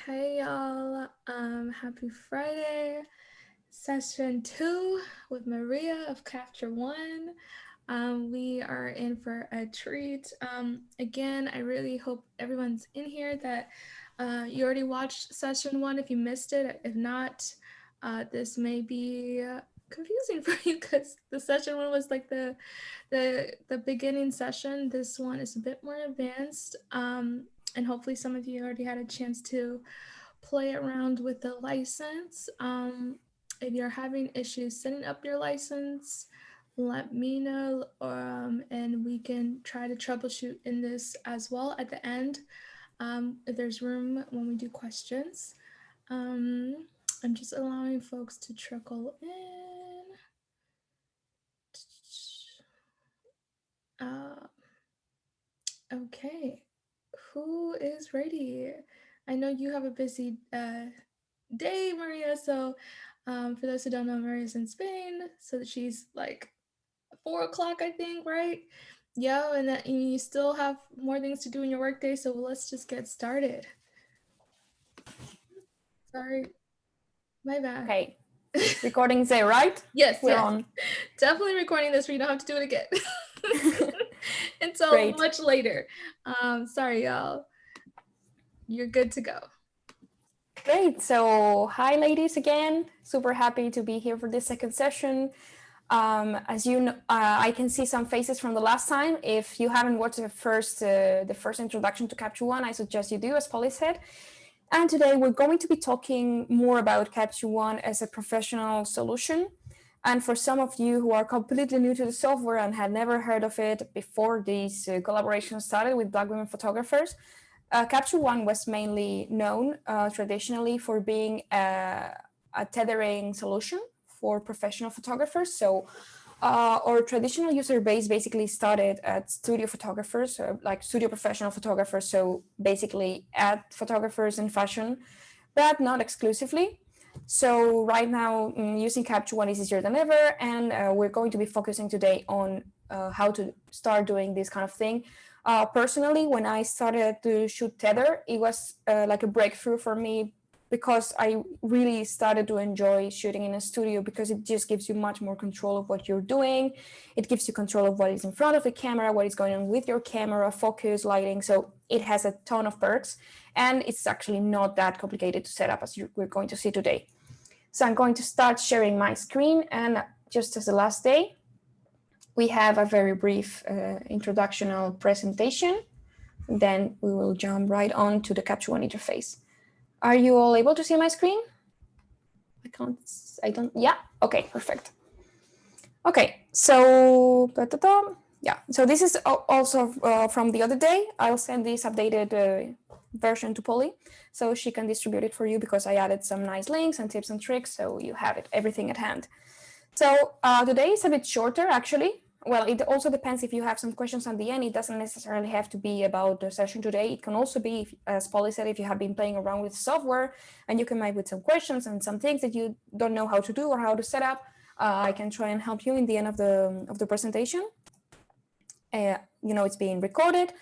Hey y'all, happy Friday, session 2 with Maria of Capture One. We are in for a treat. Again, I really hope everyone's in here that you already watched session 1 if you missed it. If not, this may be confusing for you because the session 1 was like the beginning session. This one is a bit more advanced. And hopefully some of you already had a chance to play around with the license. If you're having issues setting up your license, let me know, and we can try to troubleshoot in this as well at the end, if there's room when we do questions. I'm just allowing folks to trickle in. Okay, who is ready? I know you have a busy day, Maria. So, for those who don't know, Maria's in Spain, so that she's like 4 o'clock, I think, right? Yeah, and that you still have more things to do in your workday. So let's just get started. Sorry, my bad. Okay, recording there, right? Yes, We're yes. on. Definitely recording this, so you don't have to do it again until Great. much later. Sorry, y'all. You're good to go. Great. So, hi, ladies, again. Super happy to be here for this second session. As you know, I can see some faces from the last time. If you haven't watched the first introduction to Capture One, I suggest you do, as Polly said. And today we're going to be talking more about Capture One as a professional solution. And for some of you who are completely new to the software and had never heard of it before this collaboration started with Black women photographers, Capture One was mainly known traditionally for being a tethering solution for professional photographers. So our traditional user base basically started at studio photographers, like studio professional photographers. So basically ad photographers in fashion, but not exclusively. So right now, using Capture One is easier than ever, and we're going to be focusing today on how to start doing this kind of thing. Personally, when I started to shoot Tether, it was like a breakthrough for me because I really started to enjoy shooting in a studio because it just gives you much more control of what you're doing. It gives you control of what is in front of the camera, what is going on with your camera, focus, lighting. So it has a ton of perks, and it's actually not that complicated to set up as we're going to see today. So I'm going to start sharing my screen, and just as the last day, we have a very brief introductional presentation. Then we will jump right on to the Capture One interface. Are you all able to see my screen? Yeah, okay, perfect. Okay, so, yeah, so this is also from the other day. I'll send this updated version to Polly so she can distribute it for you because I added some nice links and tips and tricks, so you have everything at hand. So today is a bit shorter, actually. Well, it also depends if you have some questions at the end. It doesn't necessarily have to be about the session today. It can also be, as Polly said, if you have been playing around with software and you come up with some questions and some things that you don't know how to do or how to set up, I can try and help you in the end of the presentation. It's being recorded.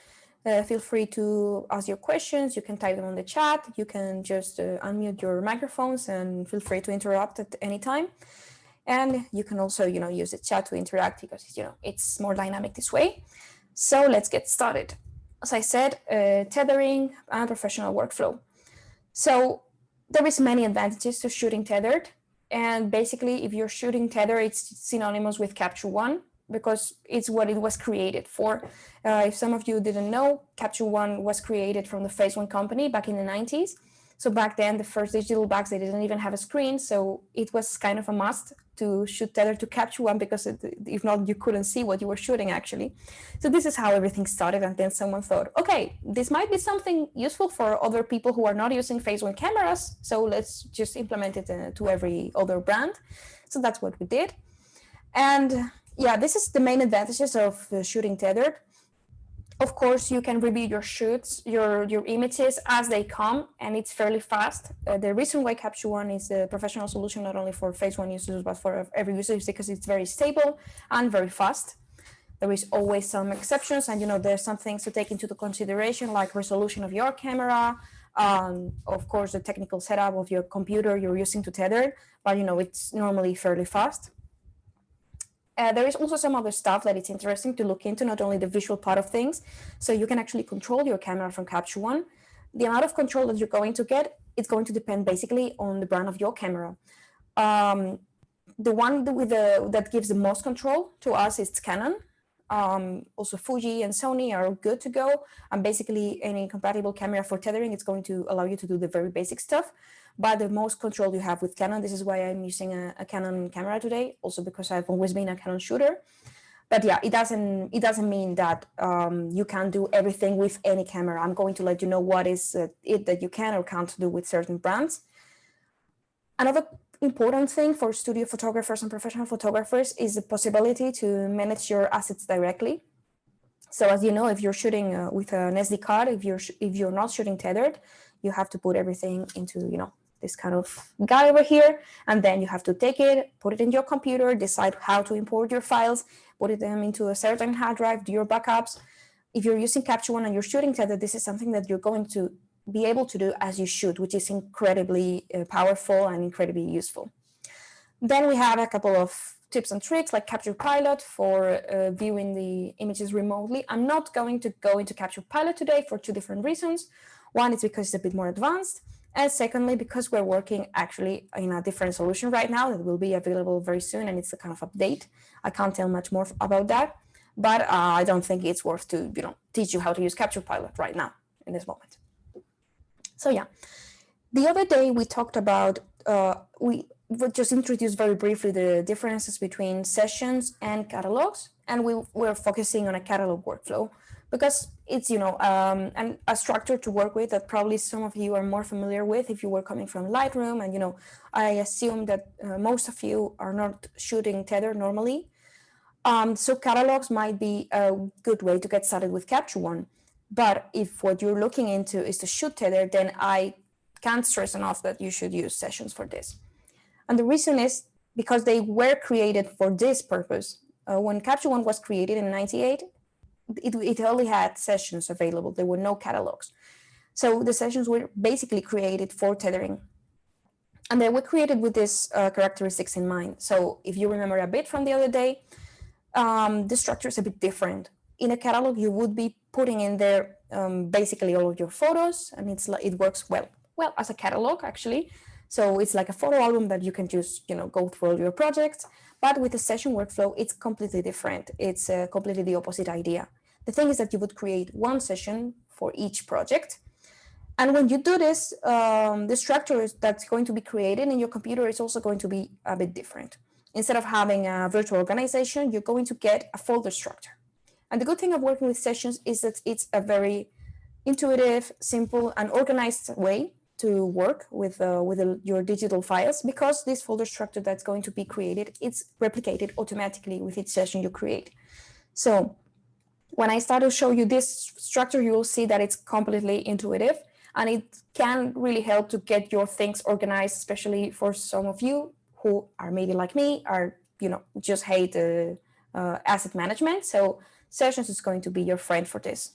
Feel free to ask your questions. You can type them on the chat. You can just unmute your microphones and feel free to interrupt at any time. And you can also, use the chat to interact because, it's more dynamic this way. So let's get started. As I said, tethering and professional workflow. So there is many advantages to shooting tethered. And basically, if you're shooting Tether, it's synonymous with Capture One because it's what it was created for. If some of you didn't know, Capture One was created from the Phase One company back in the 90s. So back then, the first digital bags, they didn't even have a screen. So it was kind of a must to shoot Tether to Capture One because if not, you couldn't see what you were shooting actually. So this is how everything started. And then someone thought, okay, this might be something useful for other people who are not using Phase One cameras. So let's just implement it to every other brand. So that's what we did. And yeah, this is the main advantages of shooting tethered. Of course, you can review your shoots, your images as they come, and it's fairly fast. The reason why Capture One is a professional solution, not only for Phase One users, but for every user, is because it's very stable and very fast. There is always some exceptions, and there's some things to take into consideration, like resolution of your camera, Of course, the technical setup of your computer you're using to tether, but it's normally fairly fast. There is also some other stuff that it's interesting to look into, not only the visual part of things. So you can actually control your camera from Capture One. The amount of control that you're going to get, it's going to depend basically on the brand of your camera. The one that gives the most control to us is Canon. Also Fuji and Sony are good to go, and basically any compatible camera for tethering, it's going to allow you to do the very basic stuff. But the most control you have with Canon, this is why I'm using a Canon camera today, also because I've always been a Canon shooter. But yeah, it doesn't mean that you can do everything with any camera. I'm going to let you know what is it that you can or can't do with certain brands. Another important thing for studio photographers and professional photographers is the possibility to manage your assets directly. So as you know, if you're shooting with an SD card, if you're not shooting tethered, you have to put everything into this kind of guy over here, and then you have to take it, put it in your computer, decide how to import your files, put them into a certain hard drive, do your backups. If you're using Capture One and you're shooting tethered, this is something that you're going to be able to do as you shoot, which is incredibly powerful and incredibly useful. Then we have a couple of tips and tricks like Capture Pilot for viewing the images remotely. I'm not going to go into Capture Pilot today for two different reasons. One is because it's a bit more advanced, and secondly, because we're working actually in a different solution right now that will be available very soon, and it's a kind of update. I can't tell much more about that, but I don't think it's worth to teach you how to use Capture Pilot right now in this moment. So yeah, the other day we talked about, we just introduced very briefly the differences between sessions and catalogs, and we were focusing on a catalog workflow because it's a structure to work with that probably some of you are more familiar with if you were coming from Lightroom, and I assume that most of you are not shooting Tether normally. So catalogs might be a good way to get started with Capture One. But if what you're looking into is to shoot Tether, then I can't stress enough that you should use sessions for this. And the reason is because they were created for this purpose. When Capture One was created in '98, it only had sessions available. There were no catalogs. So the sessions were basically created for tethering. And they were created with these characteristics in mind. So if you remember a bit from the other day, the structure is a bit different. In a catalog, you would be putting in there basically all of your photos, and it works well as a catalog actually. So it's like a photo album that you can just go through all your projects. But with the session workflow, it's completely different. It's completely the opposite idea. The thing is that you would create one session for each project. And when you do this, the structure that's going to be created in your computer is also going to be a bit different. Instead of having a virtual organization, you're going to get a folder structure. And the good thing of working with sessions is that it's a very intuitive, simple, and organized way to work with your digital files, because this folder structure that's going to be created, it's replicated automatically with each session you create. So when I start to show you this structure, you will see that it's completely intuitive, and it can really help to get your things organized, especially for some of you who are maybe like me, are just hate asset management. So sessions is going to be your friend for this.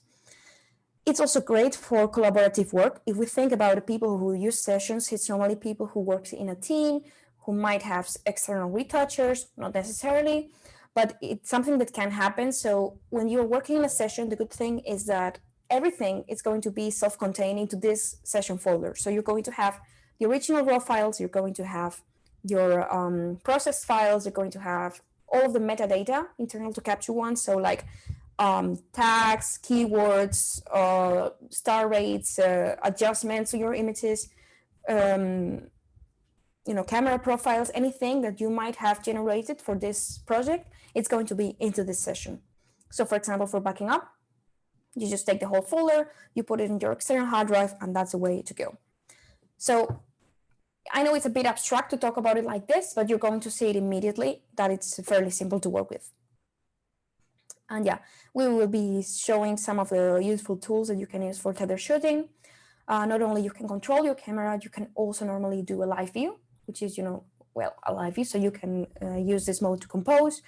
It's also great for collaborative work. If we think about the people who use sessions, it's normally people who work in a team, who might have external retouchers, not necessarily, but it's something that can happen. So when you're working in a session, the good thing is that everything is going to be self-contained into this session folder. So you're going to have the original raw files, you're going to have your processed files, you're going to have all of the metadata internal to Capture One. So like tags, keywords, star rates, adjustments to your images, camera profiles, anything that you might have generated for this project, it's going to be into this session. So for example, for backing up, you just take the whole folder, you put it in your external hard drive, and that's the way to go. So I know it's a bit abstract to talk about it like this, but you're going to see it immediately that it's fairly simple to work with. And yeah, we will be showing some of the useful tools that you can use for tether shooting. Not only you can control your camera, you can also normally do a live view, which is, a live view. So you can use this mode to compose.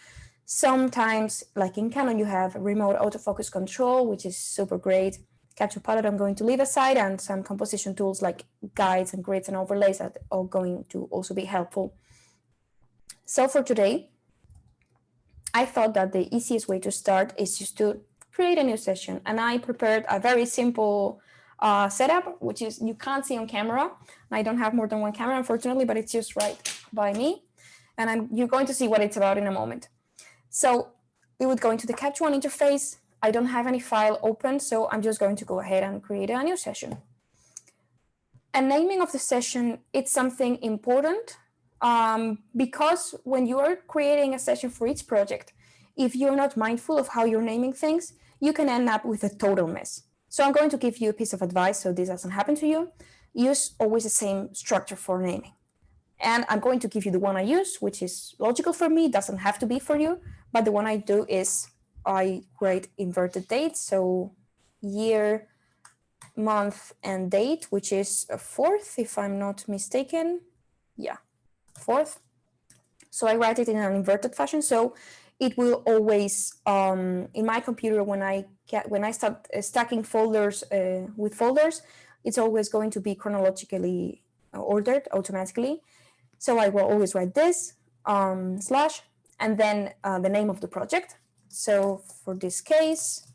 Sometimes, like in Canon, you have remote autofocus control, which is super great. Capture palette I'm going to leave aside, and some composition tools like guides and grids and overlays that are going to also be helpful. So for today, I thought that the easiest way to start is just to create a new session. And I prepared a very simple setup, which is you can't see on camera. I don't have more than one camera, unfortunately, but it's just right by me. And you're going to see what it's about in a moment. So we would go into the Capture One interface. I don't have any file open, so I'm just going to go ahead and create a new session. And naming of the session, it's something important because when you are creating a session for each project, if you're not mindful of how you're naming things, you can end up with a total mess. So I'm going to give you a piece of advice so this doesn't happen to you. Use always the same structure for naming. And I'm going to give you the one I use, which is logical for me, doesn't have to be for you, but the one I do is I create inverted dates, so year, month, and date, which is a 4th, if I'm not mistaken. Yeah, 4th. So I write it in an inverted fashion, so it will always, in my computer, when I start stacking folders with folders, it's always going to be chronologically ordered automatically. So I will always write this slash and then the name of the project. So for this case,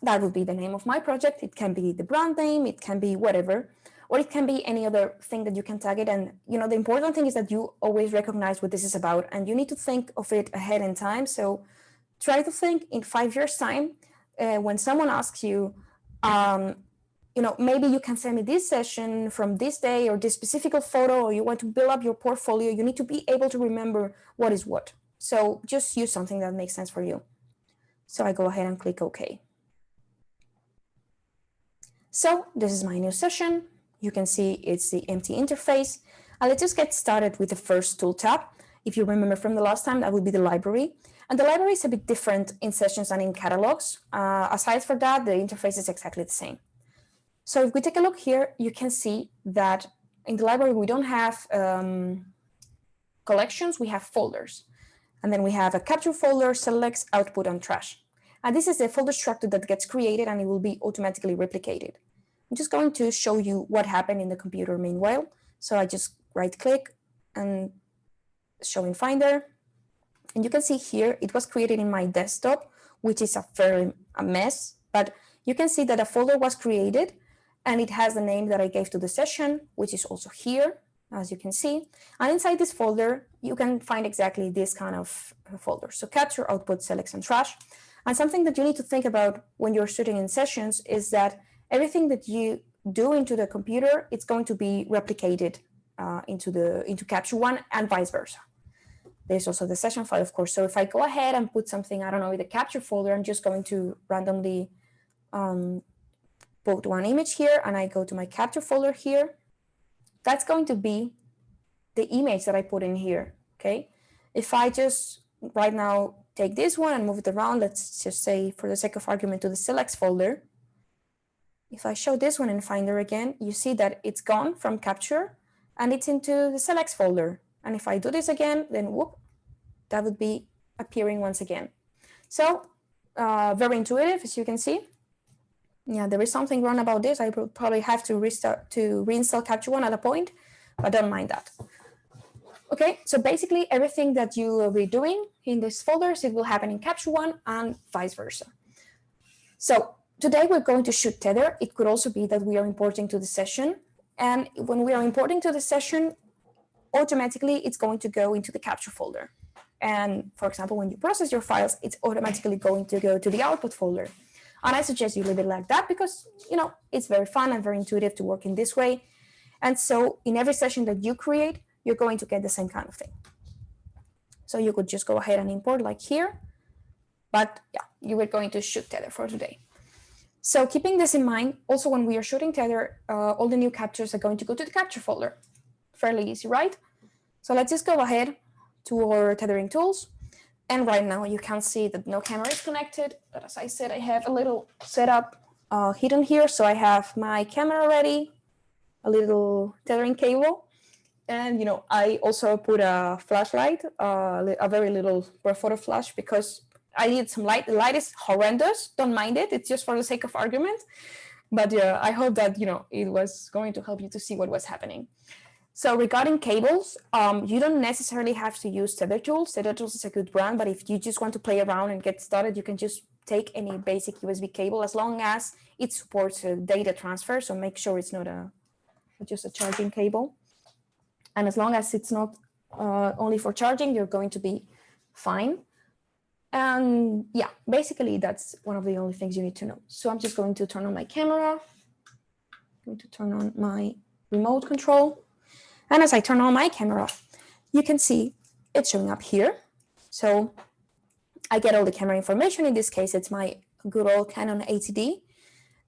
that would be the name of my project. It can be the brand name, it can be whatever, or it can be any other thing that you can tag it. And the important thing is that you always recognize what this is about, and you need to think of it ahead in time. So try to think in 5 years' time when someone asks you, maybe you can send me this session from this day or this specific photo, or you want to build up your portfolio, you need to be able to remember what is what. So just use something that makes sense for you. So I go ahead and click OK. So this is my new session. You can see it's the empty interface. And let's just get started with the first tool tab. If you remember from the last time, that would be the library. And the library is a bit different in sessions and in catalogs. Aside from that, the interface is exactly the same. So if we take a look here, you can see that in the library, we don't have collections, we have folders. And then we have a capture folder, selects, output, and trash. And this is the folder structure that gets created and it will be automatically replicated. I'm just going to show you what happened in the computer meanwhile. So I just right click and show in Finder. And you can see here, it was created in my desktop, which is a mess, but you can see that a folder was created and it has the name that I gave to the session, which is also here, as you can see. And inside this folder, you can find exactly this kind of folder. So capture, output, selects, and trash. And something that you need to think about when you're shooting in sessions is that everything that you do into the computer, it's going to be replicated into Capture One and vice versa. There's also the session file, of course. So if I go ahead and put something, I don't know, in the capture folder, I'm just going to randomly put one image here and I go to my capture folder here. That's going to be the image that I put in here, okay? If I just right now take this one and move it around, let's just say for the sake of argument to the selects folder. If I show this one in Finder again, you see that it's gone from capture and it's into the selects folder. And if I do this again, then whoop, that would be appearing once again. So very intuitive, as you can see. Yeah, there is something wrong about this. I will probably have to reinstall Capture One at a point, but don't mind that. Okay, so basically everything that you will be doing in these folders, it will happen in Capture One and vice versa. So today we're going to shoot Tether. It could also be that we are importing to the session. And when we are importing to the session, automatically it's going to go into the capture folder. And for example, when you process your files, it's automatically going to go to the output folder. And I suggest you leave it like that because, it's very fun and very intuitive to work in this way. And so in every session that you create, you're going to get the same kind of thing. So you could just go ahead and import like here. But yeah, you were going to shoot Tether for today. So keeping this in mind, also when we are shooting Tether, all the new captures are going to go to the capture folder. Fairly easy, right? So let's just go ahead to our Tethering Tools. And right now you can see that no camera is connected. But as I said, I have a little setup hidden here. So I have my camera ready, a little tethering cable. And, I also put a flashlight, a very little photo flash, because I need some light. The light is horrendous. Don't mind it. It's just for the sake of argument. But yeah, I hope that, it was going to help you to see what was happening. So regarding cables, you don't necessarily have to use Tether Tools. Tether Tools is a good brand, but if you just want to play around and get started, you can just take any basic USB cable as long as it supports data transfer. So make sure it's not just a charging cable. And as long as it's not only for charging, you're going to be fine. And yeah, basically that's one of the only things you need to know. So I'm just going to turn on my camera. I'm going to turn on my remote control. And as I turn on my camera, you can see it's showing up here. So I get all the camera information. In this case, it's my good old Canon 80D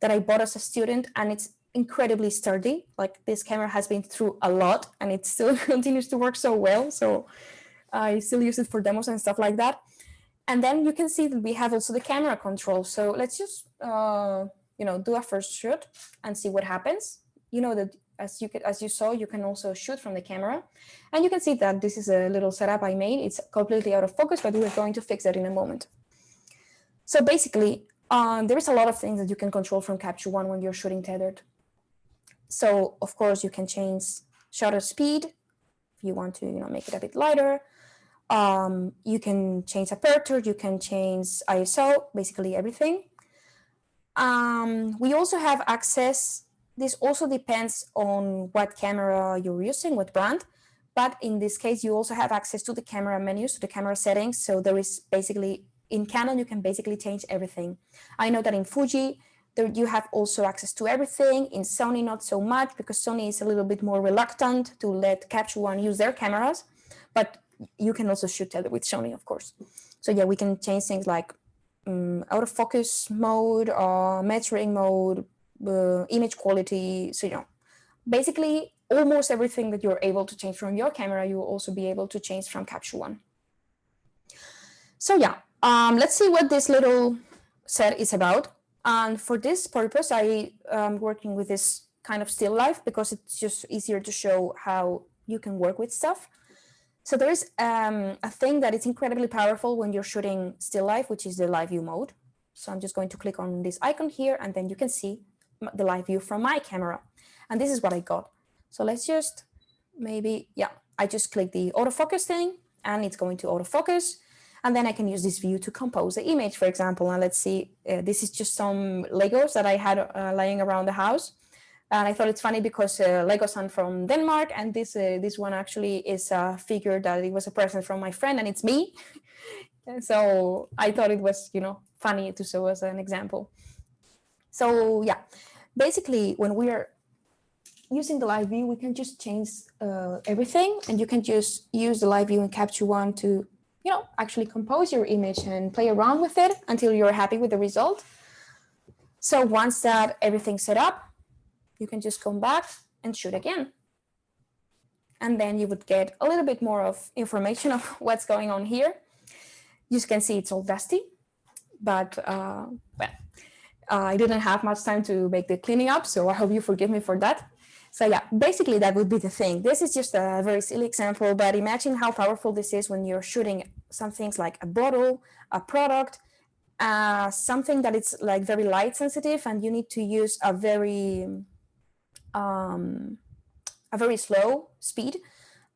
that I bought as a student, and it's incredibly sturdy. Like, this camera has been through a lot and it still continues to work so well. So I still use it for demos and stuff like that. And then you can see that we have also the camera control. So let's just, do a first shoot and see what happens. You know that as you saw, you can also shoot from the camera. And you can see that this is a little setup I made. It's completely out of focus, but we're going to fix that in a moment. So basically, there is a lot of things that you can control from Capture One when you're shooting tethered. So of course, you can change shutter speed if you want to, make it a bit lighter. You can change aperture, you can change ISO, basically everything. We also have access. This also depends on what camera you're using, what brand. But in this case, you also have access to the camera menus, to the camera settings. So there is basically, in Canon, you can basically change everything. I know that in Fuji, you have also access to everything. In Sony, not so much, because Sony is a little bit more reluctant to let Capture One use their cameras. But you can also shoot Tether with Sony, of course. So yeah, we can change things like autofocus mode, metering mode, image quality. So, basically almost everything that you're able to change from your camera, you will also be able to change from Capture One. So yeah, let's see what this little set is about. And for this purpose, I am working with this kind of still life because it's just easier to show how you can work with stuff. So there is a thing that is incredibly powerful when you're shooting still life, which is the live view mode. So I'm just going to click on this icon here, and then you can see the live view from my camera. And this is what I got. So let's just I just click the autofocus thing, and it's going to autofocus. And then I can use this view to compose the image, for example. And let's see, this is just some Legos that I had laying around the house. And I thought it's funny because Legos are from Denmark, and this one actually is a figure that it was a present from my friend, and it's me. And so I thought it was, funny to show as an example. So yeah, basically when we are using the live view, we can just change everything, and you can just use the live view in Capture One to, actually compose your image and play around with it until you're happy with the result. So once that everything's set up, you can just come back and shoot again. And then you would get a little bit more of information of what's going on here. You can see it's all dusty, but I didn't have much time to make the cleaning up, so I hope you forgive me for that. So yeah, basically that would be the thing. This is just a very silly example, but imagine how powerful this is when you're shooting some things like a bottle, a product, something that it's like very light sensitive, and you need to use a very slow speed.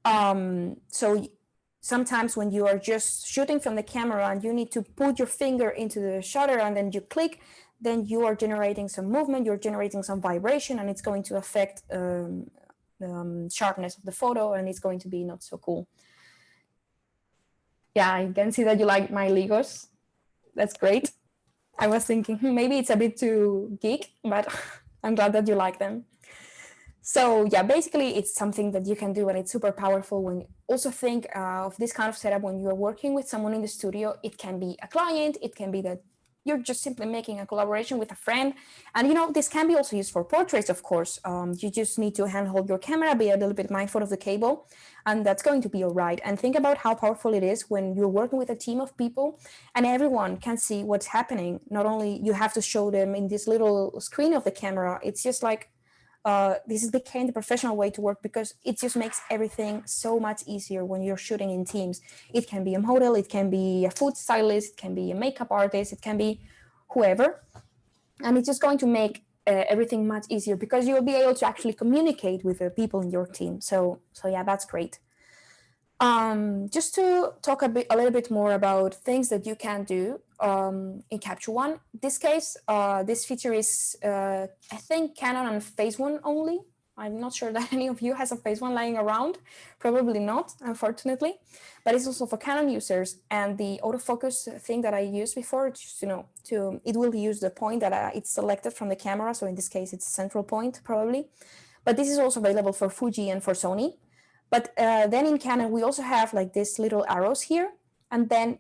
So sometimes when you are just shooting from the camera and you need to put your finger into the shutter and then you click, then you are generating some movement, you're generating some vibration, and it's going to affect the sharpness of the photo, and it's going to be not so cool. Yeah, I can see that you like my Legos. That's great. I was thinking maybe it's a bit too geek, but I'm glad that you like them. So yeah, basically it's something that you can do, and it's super powerful. When you also think of this kind of setup when you are working with someone in the studio, it can be a client, it can be that you're just simply making a collaboration with a friend. And this can be also used for portraits, of course. You just need to handhold your camera, be a little bit mindful of the cable, and that's going to be all right. And think about how powerful it is when you're working with a team of people and everyone can see what's happening. Not only you have to show them in this little screen of the camera, it's just like this became the professional way to work because it just makes everything so much easier when you're shooting in teams. It can be a model, it can be a food stylist, it can be a makeup artist, it can be whoever. And it's just going to make everything much easier because you'll be able to actually communicate with the people in your team. So yeah, that's great. Just to talk a little bit more about things that you can do in Capture One. In this case, this feature is, I think, Canon and Phase One only. I'm not sure that any of you has a Phase One lying around. Probably not, unfortunately. But it's also for Canon users. And the autofocus thing that I used before, just, it will use the point that it's selected from the camera. So in this case, it's a central point, probably. But this is also available for Fuji and for Sony. But then in Canon, we also have like these little arrows here. And then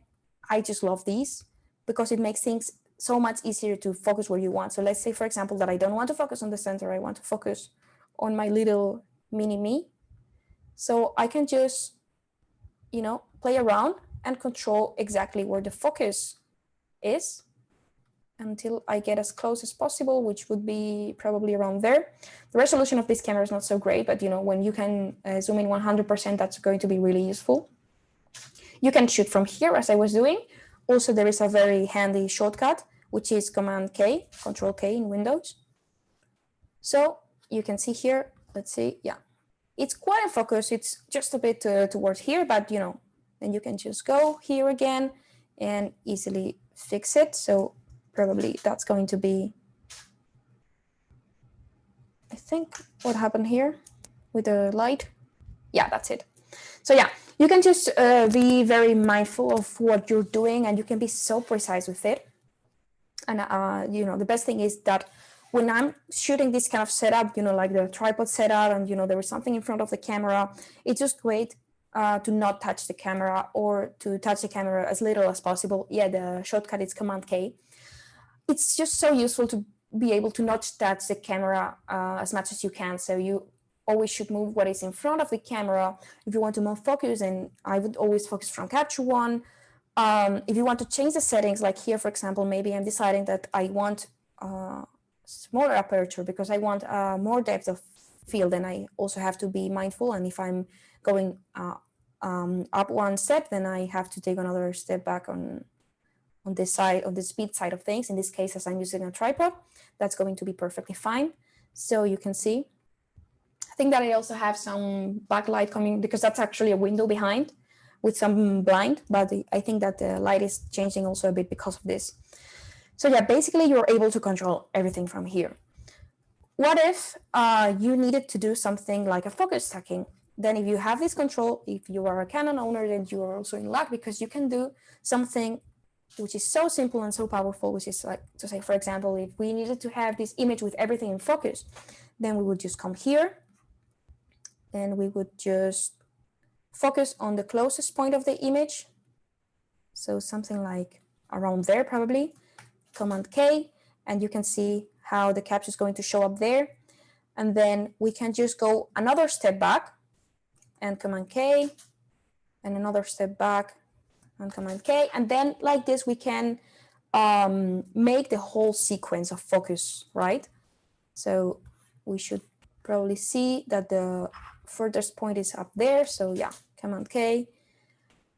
I just love these because it makes things so much easier to focus where you want. So let's say, for example, that I don't want to focus on the center. I want to focus on my little mini me. So I can just, play around and control exactly where the focus is until I get as close as possible, which would be probably around there. The resolution of this camera is not so great, but when you can zoom in 100%, that's going to be really useful. You can shoot from here as I was doing. Also, there is a very handy shortcut, which is Command K, Control K in Windows. So you can see here, let's see, yeah. It's quite a focus, it's just a bit towards here, but then you can just go here again and easily fix it. So probably that's going to be, I think, what happened here with the light. Yeah, that's it. So yeah, you can just be very mindful of what you're doing and you can be so precise with it. And, the best thing is that when I'm shooting this kind of setup, like the tripod setup and, there is something in front of the camera, it's just great to not touch the camera or to touch the camera as little as possible. Yeah, the shortcut is Command K. It's just so useful to be able to not touch the camera as much as you can. So you always should move what is in front of the camera. If you want to move focus, and I would always focus from Capture One. If you want to change the settings, like here, for example, maybe I'm deciding that I want smaller aperture because I want more depth of field, and I also have to be mindful. And if I'm going up one step, then I have to take another step back on this side, on the speed side of things. In this case, as I'm using a tripod, that's going to be perfectly fine. So you can see, I think that I also have some backlight coming because that's actually a window behind with some blind, but I think that the light is changing also a bit because of this. So yeah, basically you're able to control everything from here. What if you needed to do something like a focus stacking? Then if you have this control, if you are a Canon owner, then you are also in luck because you can do something which is so simple and so powerful, which is like to say, for example, if we needed to have this image with everything in focus, then we would just come here and we would just focus on the closest point of the image. So something like around there, probably. Command K, and you can see how the capture is going to show up there. And then we can just go another step back and Command K, and another step back and Command K. And then like this, we can make the whole sequence of focus, right? So we should probably see that the furthest point is up there. So yeah, Command K,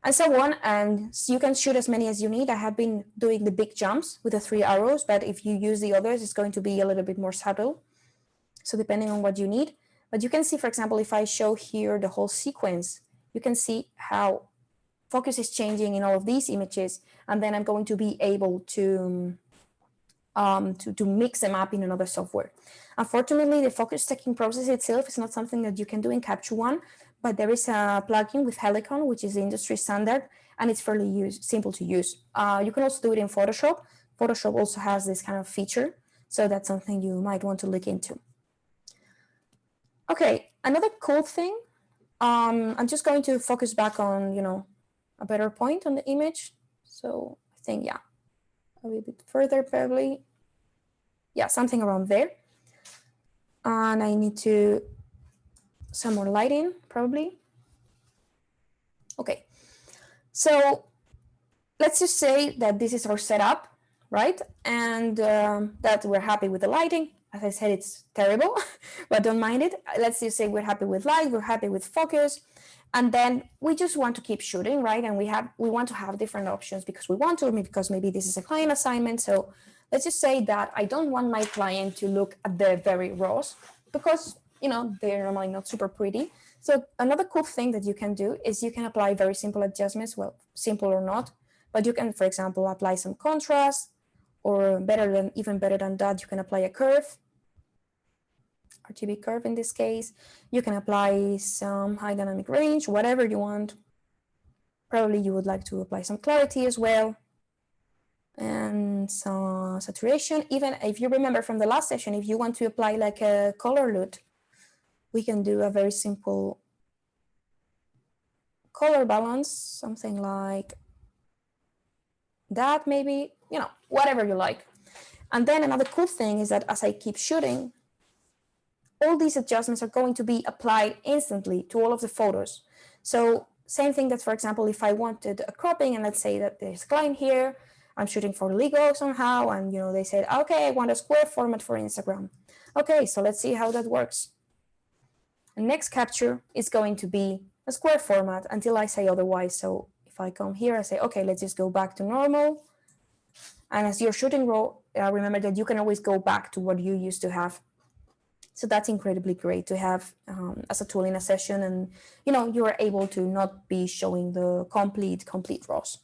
and so on. And you can shoot as many as you need. I have been doing the big jumps with the 3 arrows, but if you use the others, it's going to be a little bit more subtle. So depending on what you need. But you can see, for example, if I show here the whole sequence, you can see how focus is changing in all of these images. And then I'm going to be able to mix them up in another software. Unfortunately, the focus stacking process itself is not something that you can do in Capture One, but there is a plugin with Helicon, which is the industry standard, and it's fairly simple to use. You can also do it in Photoshop. Photoshop also has this kind of feature, so that's something you might want to look into. Okay, another cool thing, I'm just going to focus back on, a better point on the image. So I think, yeah, a little bit further probably. Yeah, something around there. And I need to some more lighting probably. Okay, so let's just say that this is our setup, right? And that we're happy with the lighting. as I said, it's terrible, but don't mind it. Let's just say we're happy with light, we're happy with focus, and then we just want to keep shooting, right? And we want to have different options because we want to, or because maybe this is a client assignment. So let's just say that I don't want my client to look at the very raws because, you know, they're normally not super pretty. So another cool thing that you can do is you can apply very simple adjustments, well, simple or not, but you can, for example, apply some contrast, or even better than that, you can apply a curve, RGB curve in this case. You can apply some high dynamic range, whatever you want. Probably you would like to apply some clarity as well, and some saturation. Even if you remember from the last session, if you want to apply like a color LUT, we can do a very simple color balance, something like that, maybe, you know, whatever you like. And then another cool thing is that as I keep shooting, all these adjustments are going to be applied instantly to all of the photos. So same thing that, for example, if I wanted a cropping, and let's say that there's a client here, I'm shooting for Lego somehow, and, you know, they said, okay, I want a square format for Instagram. Okay, so let's see how that works. The next capture is going to be a square format until I say otherwise. So if I come here, I say, okay, let's just go back to normal. And as you're shooting raw, remember that you can always go back to what you used to have. So that's incredibly great to have as a tool in a session, and, you know, you are able to not be showing the complete RAWs.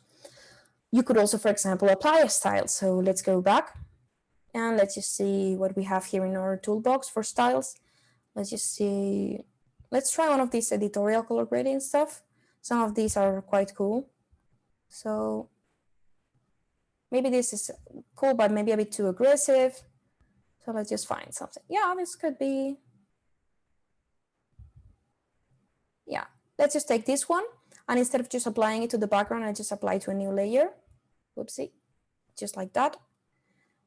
You could also, for example, apply a style. So let's go back and let's just see what we have here in our toolbox for styles. Let's just see, let's try one of these editorial color grading stuff. Some of these are quite cool. So maybe this is cool, but maybe a bit too aggressive. So let's just find something. Yeah, this could be. Yeah, let's just take this one. And instead of just applying it to the background, I just apply to a new layer. Whoopsie, just like that.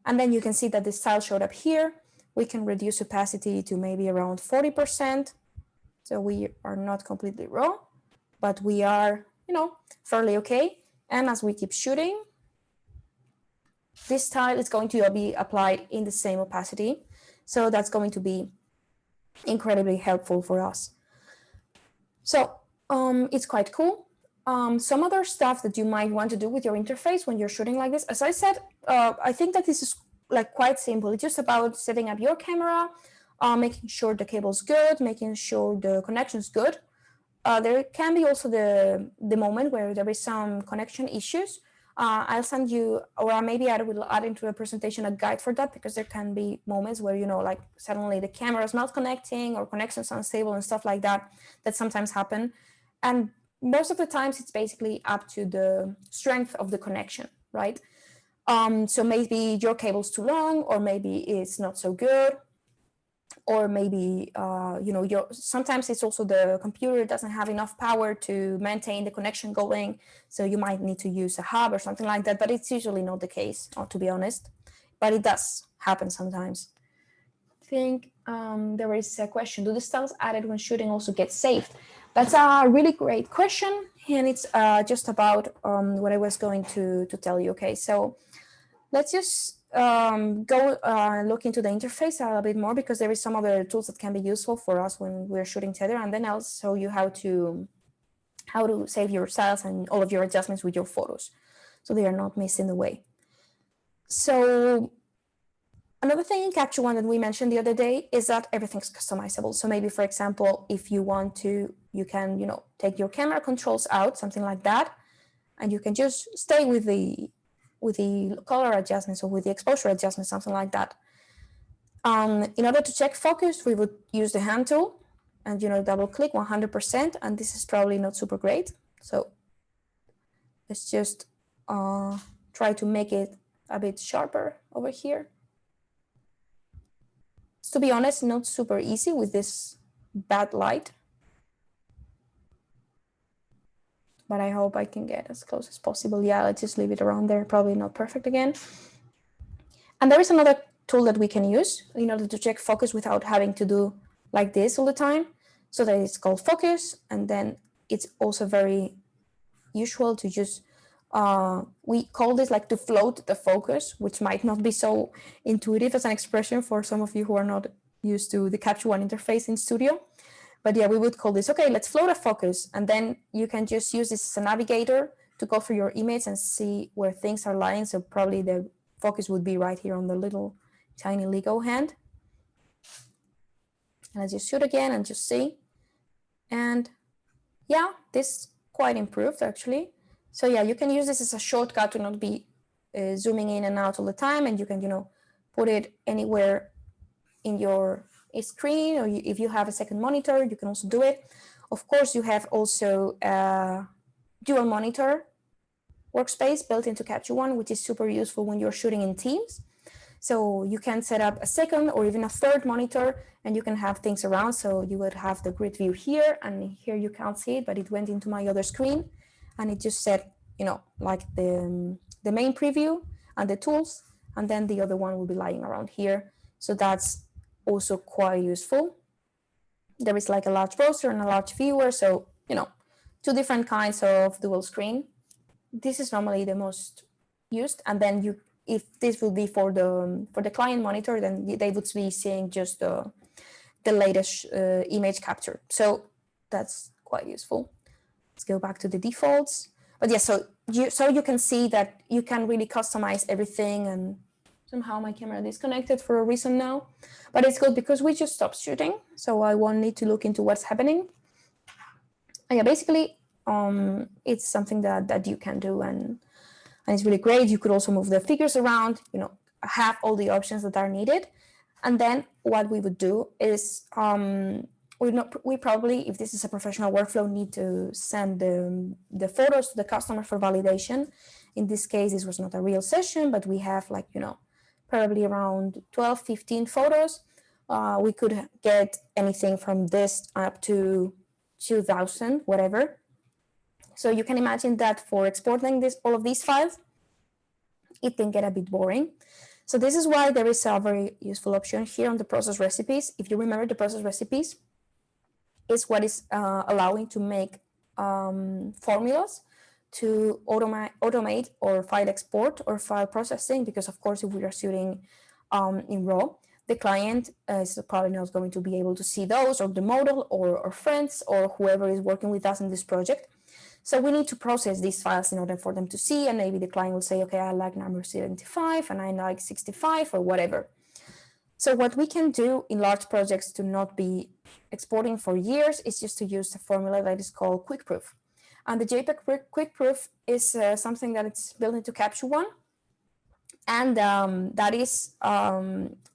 And then you can see that the style showed up here. We can reduce opacity to maybe around 40%. So we are not completely raw, but we are, you know, fairly okay. And as we keep shooting, this style is going to be applied in the same opacity. So that's going to be incredibly helpful for us. So it's quite cool. Some other stuff that you might want to do with your interface when you're shooting like this, as I said, I think that this is like quite simple. It's just about setting up your camera, making sure the cable's good, making sure the connection's good. There can be also the moment where there is some connection issues. I'll send you, or maybe I will add into a presentation a guide for that, because there can be moments where, you know, like suddenly the camera is not connecting or connection's unstable and stuff like that, that sometimes happen. And most of the times it's basically up to the strength of the connection, right? So maybe your cable's too long, or maybe it's not so good, or maybe you know, sometimes it's also the computer doesn't have enough power to maintain the connection going, so you might need to use a hub or something like that, but it's usually not the case, to be honest, but it does happen sometimes. I think there is a question, do the styles added when shooting also get saved? That's a really great question, and it's just about what I was going to tell you. Okay, so let's just go look into the interface a bit more, because there is some other tools that can be useful for us when we're shooting Tether, and then I'll show you how to save your styles and all of your adjustments with your photos, so they are not missed in the way. So another thing in Capture One that we mentioned the other day is that everything's customizable. So maybe, for example, if you want to, you can, you know, take your camera controls out, something like that, and you can just stay with the color adjustments or with the exposure adjustments, something like that. In order to check focus, we would use the hand tool and, you know, double click 100%, and this is probably not super great. So let's just try to make it a bit sharper over here. To be honest, not super easy with this bad light, but I hope I can get as close as possible. Yeah, let's just leave it around there. Probably not perfect again. And there is another tool that we can use in order to check focus without having to do like this all the time. So that it's called Focus. And then it's also very usual to just We call this like to float the focus, which might not be so intuitive as an expression for some of you who are not used to the Capture One interface in Studio. But yeah, we would call this, okay, let's float a focus. And then you can just use this as a navigator to go through your image and see where things are lying. So probably the focus would be right here on the little tiny Lego hand. And let's just shoot again and just see. And yeah, this quite improved actually. So yeah, you can use this as a shortcut to not be zooming in and out all the time. And you can, put it anywhere in your screen, or if you have a second monitor, you can also do it. Of course, you have also a dual monitor workspace built into Capture One, which is super useful when you're shooting in teams. So you can set up a second or even a third monitor, and you can have things around. So you would have the grid view here, and here you can't see it, but it went into my other screen, and it just said, like the main preview and the tools, and then the other one will be lying around here. So that's also quite useful. There is like a large browser and a large viewer, so two different kinds of dual screen. This is normally the most used, and then if this will be for the client monitor, then they would be seeing just the latest image capture. So that's quite useful. Let's go back to the defaults. But yeah, so you can see that you can really customize everything. And somehow my camera disconnected for a reason now, but it's good because we just stopped shooting, so I won't need to look into what's happening. And yeah, basically, it's something that you can do, and it's really great. You could also move the figures around, have all the options that are needed. And then what we would do is we probably, if this is a professional workflow, need to send the photos to the customer for validation. In this case, this was not a real session, but we have probably around 12, 15 photos. We could get anything from this up to 2,000, whatever. So you can imagine that for exporting all of these files, it can get a bit boring. So this is why there is a very useful option here on the process recipes. If you remember, the process recipes is what is allowing to make formulas to automate or file export or file processing, because of course, if we are shooting in RAW, the client is probably not going to be able to see those, or the model or friends or whoever is working with us in this project. So we need to process these files in order for them to see, and maybe the client will say, okay, I like number 75 and I like 65 or whatever. So what we can do in large projects to not be exporting for years is just to use the formula that is called Quick Proof. And the JPEG Quick Proof is something that it's built into Capture One. And that is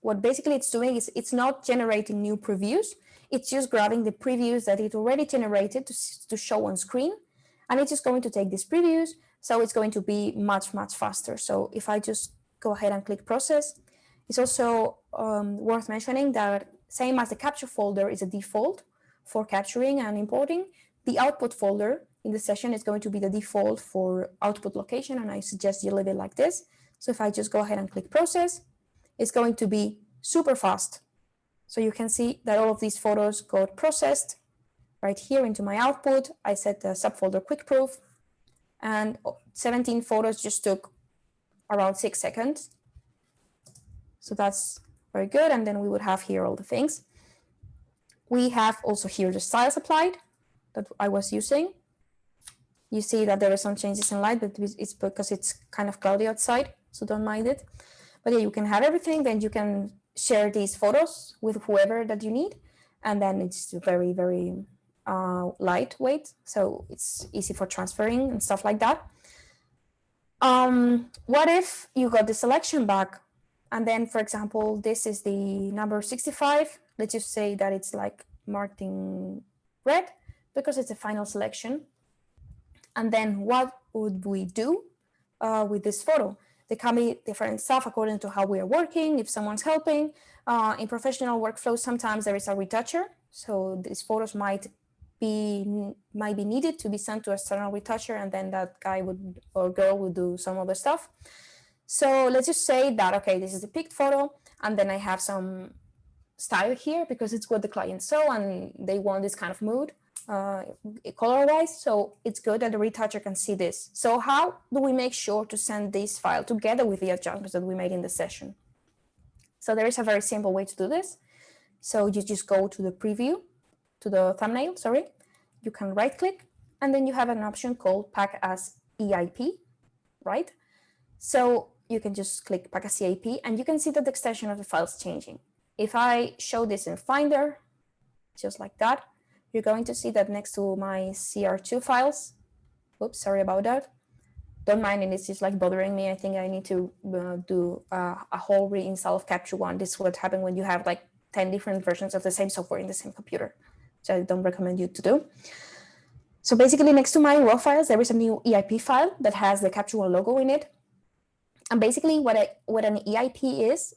what basically it's doing is it's not generating new previews. It's just grabbing the previews that it already generated to show on screen. And it's just going to take these previews. So it's going to be much, much faster. So if I just go ahead and click process, it's also worth mentioning that same as the capture folder is a default for capturing and importing, the output folder in the session is going to be the default for output location. And I suggest you leave it like this. So if I just go ahead and click process, it's going to be super fast. So you can see that all of these photos got processed right here into my output. I set the subfolder Quick Proof, and 17 photos just took around 6 seconds. So that's very good. And then we would have here all the things. We have also here the styles applied that I was using. You see that there are some changes in light, but it's because it's kind of cloudy outside, so don't mind it. But yeah, you can have everything. Then you can share these photos with whoever that you need. And then it's very, very lightweight. So it's easy for transferring and stuff like that. What if you got the selection back? And then, for example, this is the number 65. Let's just say that it's like marked in red because it's a final selection. And then what would we do with this photo? There can be different stuff according to how we are working, if someone's helping. In professional workflows, sometimes there is a retoucher. So these photos might be needed to be sent to a external retoucher, and then that guy would or girl would do some other stuff. So let's just say that, okay, this is a picked photo, and then I have some style here because it's what the client saw and they want this kind of mood. color-wise, so it's good that the retoucher can see this. So how do we make sure to send this file together with the adjustments that we made in the session? So there is a very simple way to do this. So you just go to the preview, to the thumbnail, sorry. You can right-click, and then you have an option called Pack as EIP, right? So you can just click Pack as EIP, and you can see that the extension of the file is changing. If I show this in Finder, just like that, you're going to see that next to my CR2 files, oops, sorry about that. Don't mind it, it's just like bothering me. I think I need to do a whole reinstall of Capture One. This is what happens when you have like 10 different versions of the same software in the same computer. So I don't recommend you to do. So basically next to my raw files, there is a new EIP file that has the Capture One logo in it. And basically what an EIP is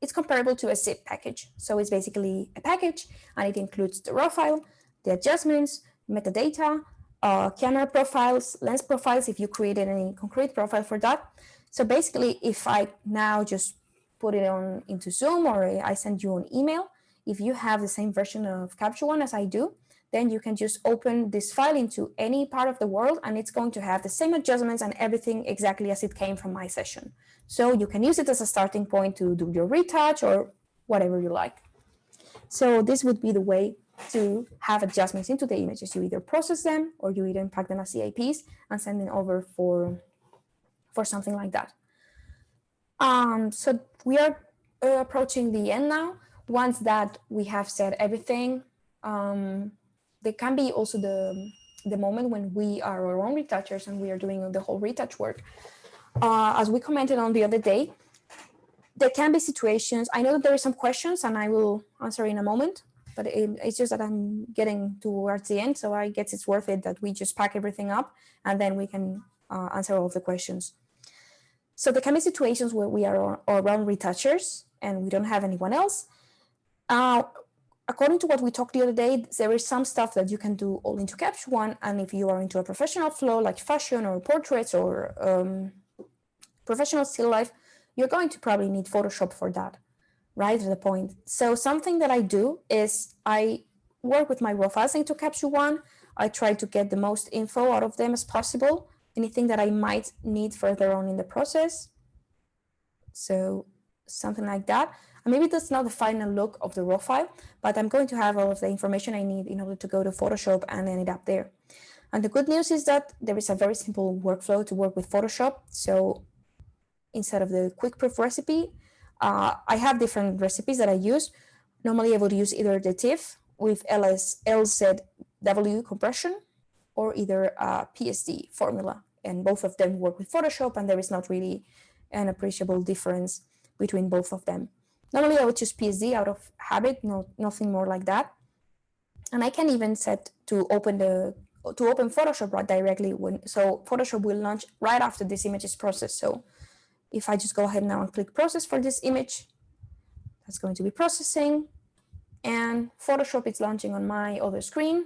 it's comparable to a zip package. So it's basically a package, and it includes the raw file, the adjustments, metadata, camera profiles, lens profiles, if you created any concrete profile for that. So basically, if I now just put it on into Zoom, or I send you an email, if you have the same version of Capture One as I do, then you can just open this file into any part of the world, and it's going to have the same adjustments and everything exactly as it came from my session. So you can use it as a starting point to do your retouch or whatever you like. So this would be the way to have adjustments into the images. You either process them or you either pack them as EIPs and send them over for something like that. So we are approaching the end now. Once that we have said everything, there can be also the moment when we are our own retouchers and we are doing the whole retouch work. As we commented on the other day, there can be situations, I know that there are some questions and I will answer in a moment, but it's just that I'm getting towards the end, so I guess it's worth it that we just pack everything up and then we can answer all of the questions. So there can be situations where we are our own retouchers and we don't have anyone else. According to what we talked the other day, there is some stuff that you can do all into Capture One, and if you are into a professional flow like fashion or portraits or professional still life, you're going to probably need Photoshop for that, right? To the point. So something that I do is I work with my raw files into Capture One. I try to get the most info out of them as possible, anything that I might need further on in the process. So something like that. And maybe that's not the final look of the raw file, but I'm going to have all of the information I need in order to go to Photoshop and end it up there. And the good news is that there is a very simple workflow to work with Photoshop. So instead of the quick proof recipe, I have different recipes that I use. Normally I would use either the TIFF with LZW compression or either a PSD formula. And both of them work with Photoshop, and there is not really an appreciable difference between both of them. Normally I would choose PSD out of habit, nothing more like that. And I can even set to open Photoshop right directly so Photoshop will launch right after this image is processed. So if I just go ahead now and click process for this image, that's going to be processing, and Photoshop is launching on my other screen,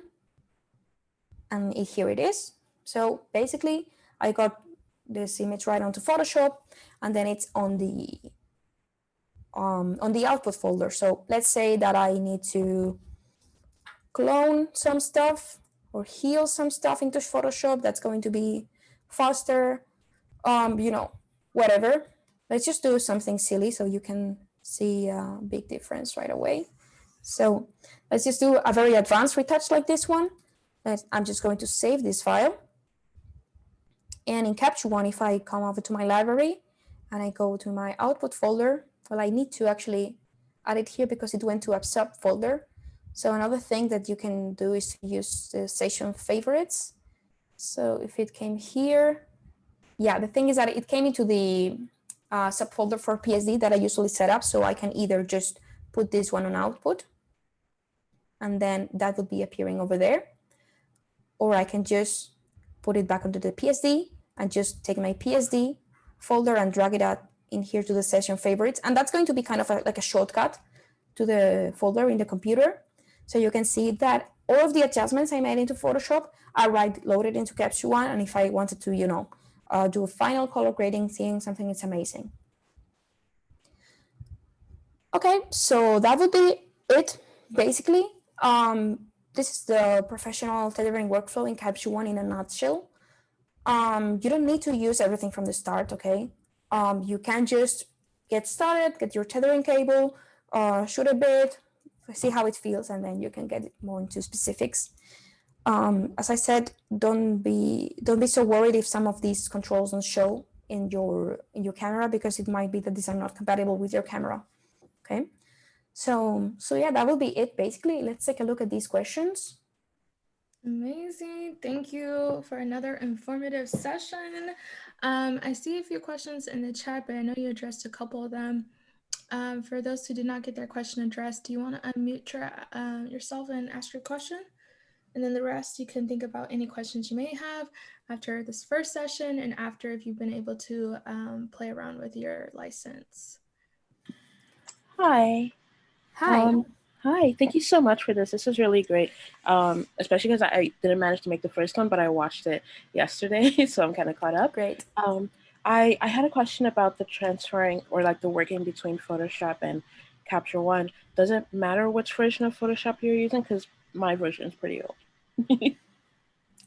and here it is. So basically I got this image right onto Photoshop, and then it's on the output folder. So let's say that I need to clone some stuff or heal some stuff into Photoshop. That's going to be faster, whatever. Let's just do something silly so you can see a big difference right away. So let's just do a very advanced retouch like this one. I'm just going to save this file. And in Capture One, if I come over to my library and I go to my output folder, well, I need to actually add it here because it went to a subfolder. So another thing that you can do is to use the session favorites. So if it came here, yeah, the thing is that it came into the subfolder for PSD that I usually set up. So I can either just put this one on output, and then that would be appearing over there. Or I can just put it back onto the PSD and just take my PSD folder and drag it out in here to the session favorites. And that's going to be kind of like a shortcut to the folder in the computer. So you can see that all of the adjustments I made into Photoshop are loaded into Capture One. And if I wanted to, do a final color grading thing, something, it's amazing. Okay, so that would be it, basically. this is the professional tethering workflow in Capture One in a nutshell. You don't need to use everything from the start, okay? You can just get started, get your tethering cable, shoot a bit, see how it feels, and then you can get more into specifics. As I said, don't be so worried if some of these controls don't show in your camera, because it might be that these are not compatible with your camera. Okay, so yeah, that will be it basically. Let's take a look at these questions. Amazing. Thank you for another informative session. I see a few questions in the chat, but I know you addressed a couple of them. For those who did not get their question addressed, do you want to unmute yourself and ask your question? And then the rest, you can think about any questions you may have after this first session and after if you've been able to play around with your license. Hi. Hi. Hi. Thank you so much for this. This is really great, especially because I didn't manage to make the first one, but I watched it yesterday, so I'm kind of caught up. Great. I had a question about the transferring or like the working between Photoshop and Capture One. Does it matter which version of Photoshop you're using? Because my version is pretty old.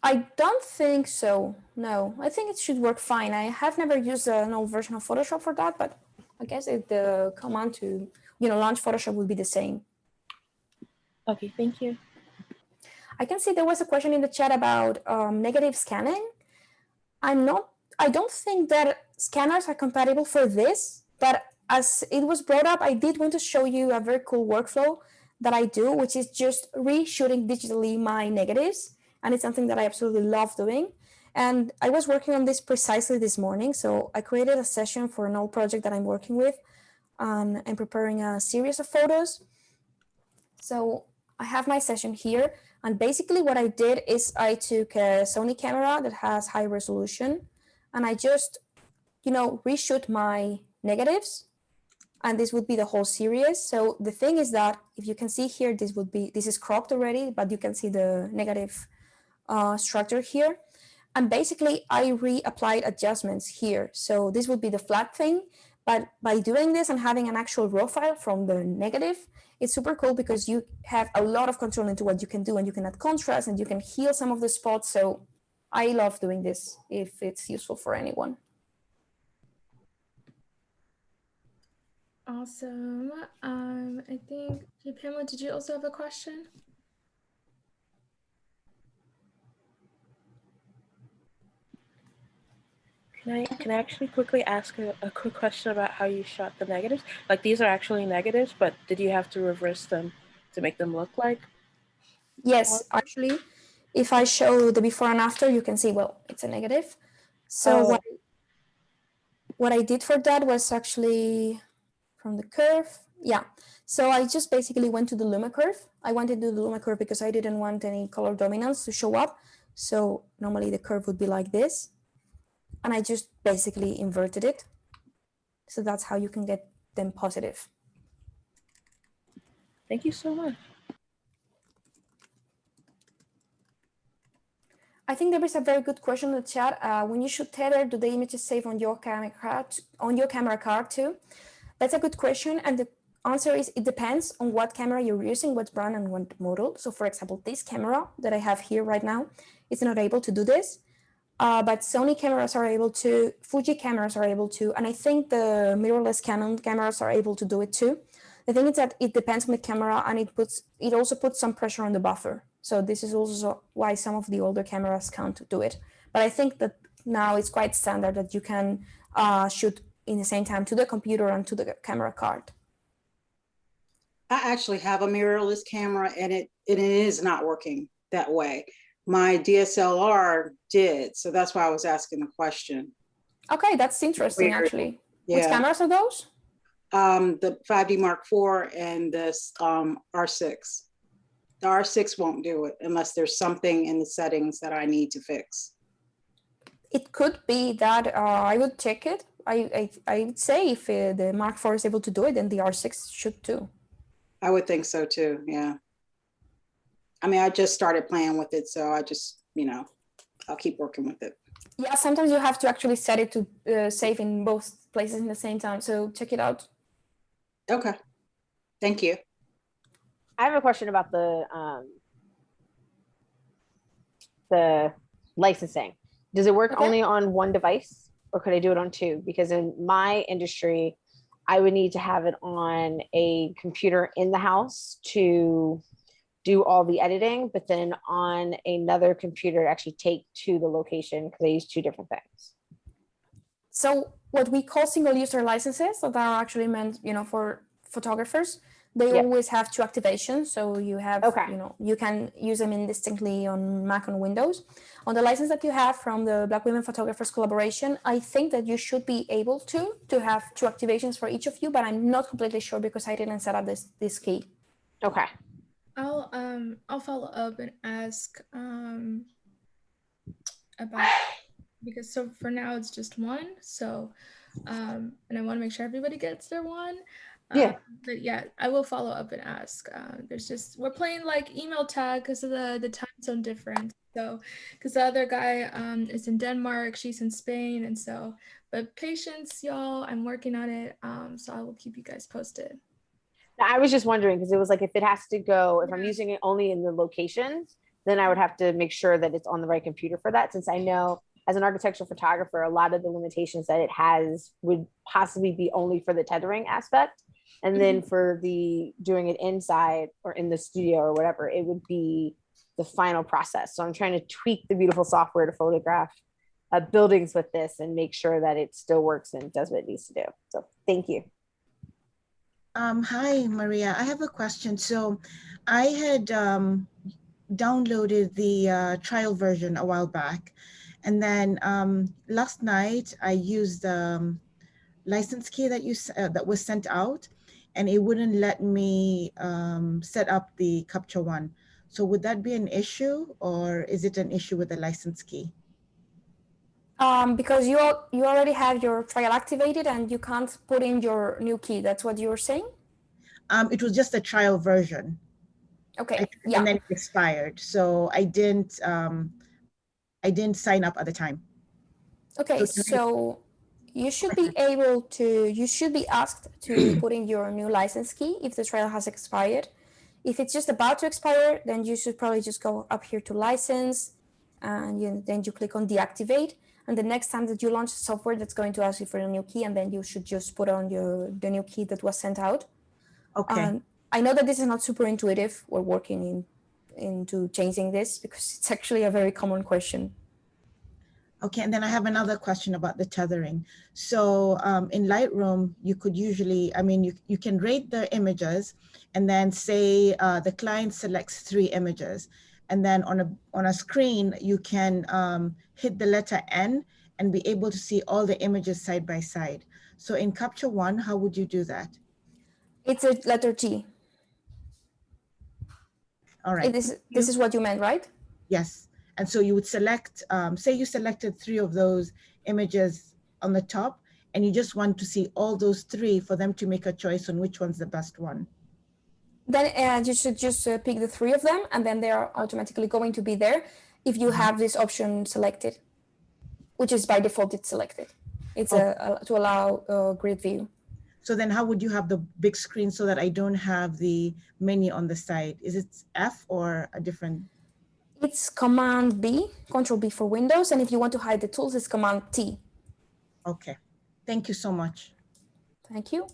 I don't think so. No, I think it should work fine. I have never used an old version of Photoshop for that, but I guess the command to launch Photoshop would be the same. Okay, thank you. I can see there was a question in the chat about negative scanning. I don't think that scanners are compatible for this, but as it was brought up, I did want to show you a very cool workflow that I do, which is just reshooting digitally my negatives. And it's something that I absolutely love doing. And I was working on this precisely this morning. So I created a session for an old project that I'm working with, and I'm preparing a series of photos. So I have my session here. And basically what I did is I took a Sony camera that has high resolution, and I just, reshoot my negatives. And this would be the whole series. So the thing is that if you can see here, this is cropped already, but you can see the negative structure here. And basically I reapplied adjustments here. So this would be the flat thing. But by doing this and having an actual raw file from the negative, it's super cool because you have a lot of control into what you can do, and you can add contrast and you can heal some of the spots. So I love doing this if it's useful for anyone. Awesome. I think, Pamela, did you also have a question? Can I actually quickly ask a quick question about how you shot the negatives? Like, these are actually negatives, but did you have to reverse them to make them look like? Yes, actually, if I show the before and after, you can see, well, it's a negative. So what I did for that was actually from the curve. Yeah. So I just basically went to the Luma curve. I wanted to do the Luma curve because I didn't want any color dominance to show up. So normally the curve would be like this. And I just basically inverted it. So that's how you can get them positive. Thank you so much. I think there is a very good question in the chat. When you shoot Tether, do the images save on your camera card too? That's a good question. And the answer is it depends on what camera you're using, what brand and what model. So for example, this camera that I have here right now is not able to do this. But Sony cameras are able to, Fuji cameras are able to, and I think the mirrorless Canon cameras are able to do it too. The thing is that it depends on the camera, and it also puts some pressure on the buffer. So this is also why some of the older cameras can't do it. But I think that now it's quite standard that you can shoot in the same time to the computer and to the camera card. I actually have a mirrorless camera, and it is not working that way. My DSLR did, so that's why I was asking the question. Okay, that's interesting. Weird. Actually. Yeah. Which cameras are those? The 5D Mark IV and this R6. The R6 won't do it unless there's something in the settings that I need to fix. It could be that I would check it. I would say if the Mark IV is able to do it, then the R6 should too. I would think so too, yeah. I mean, I just started playing with it, so I just, I'll keep working with it. Yeah, sometimes you have to actually set it to save in both places in the same time, so check it out. Okay, thank you. I have a question about the the licensing. Does it work only on one device, or could I do it on two? Because in my industry, I would need to have it on a computer in the house to do all the editing, but then on another computer to actually take to the location, because I use two different things. So what we call single user licenses that are actually meant, for photographers, they always have two activations. So you have, you can use them indistinctly on Mac and Windows. On the license that you have from the Black Women Photographers Collaboration, I think that you should be able to have two activations for each of you, but I'm not completely sure because I didn't set up this key. Okay. I'll follow up and ask about, because so for now it's just one. So and I want to make sure everybody gets their one. But yeah, I will follow up and ask. We're playing like email tag because of the time zone difference. So because the other guy is in Denmark, she's in Spain, and so, but patience, y'all, I'm working on it. So I will keep you guys posted. I was just wondering, because it was like, if it has to go, if I'm using it only in the locations, then I would have to make sure that it's on the right computer for that, since I know as an architectural photographer, a lot of the limitations that it has would possibly be only for the tethering aspect. And then for the doing it inside or in the studio or whatever, it would be the final process. So I'm trying to tweak the beautiful software to photograph buildings with this and make sure that it still works and does what it needs to do. So thank you. Hi, Maria. I have a question. So I had downloaded the trial version a while back. And then last night I used the license key that was sent out, and it wouldn't let me set up the Capture One. So would that be an issue, or is it an issue with the license key? Because you already have your trial activated and you can't put in your new key. That's what you were saying? It was just a trial version. Okay. And then it expired. So I didn't sign up at the time. Okay, so you should be asked to put in your new license key if the trial has expired. If it's just about to expire, then you should probably just go up here to license, and then you click on deactivate. And the next time that you launch the software, that's going to ask you for a new key, and then you should just put on the new key that was sent out. Okay. I know that this is not super intuitive. We're working into changing this because it's actually a very common question. Okay, and then I have another question about the tethering. So in Lightroom, you could usually, you can rate the images, and then say the client selects 3 images. And then on a screen, you can hit the letter N and be able to see all the images side by side. So in Capture One, how would you do that? It's a letter T. All right. This is what you meant, right? Yes. And so you would select, say you selected 3 of those images on the top, and you just want to see all those 3 for them to make a choice on which one's the best one. Then you should just pick the 3 of them, and then they are automatically going to be there if you have this option selected, which is by default it's selected. It's to allow grid view. So then how would you have the big screen so that I don't have the menu on the side? Is it F or a different? It's Command B, Control B for Windows. And if you want to hide the tools, it's Command T. Okay. Thank you so much. Thank you.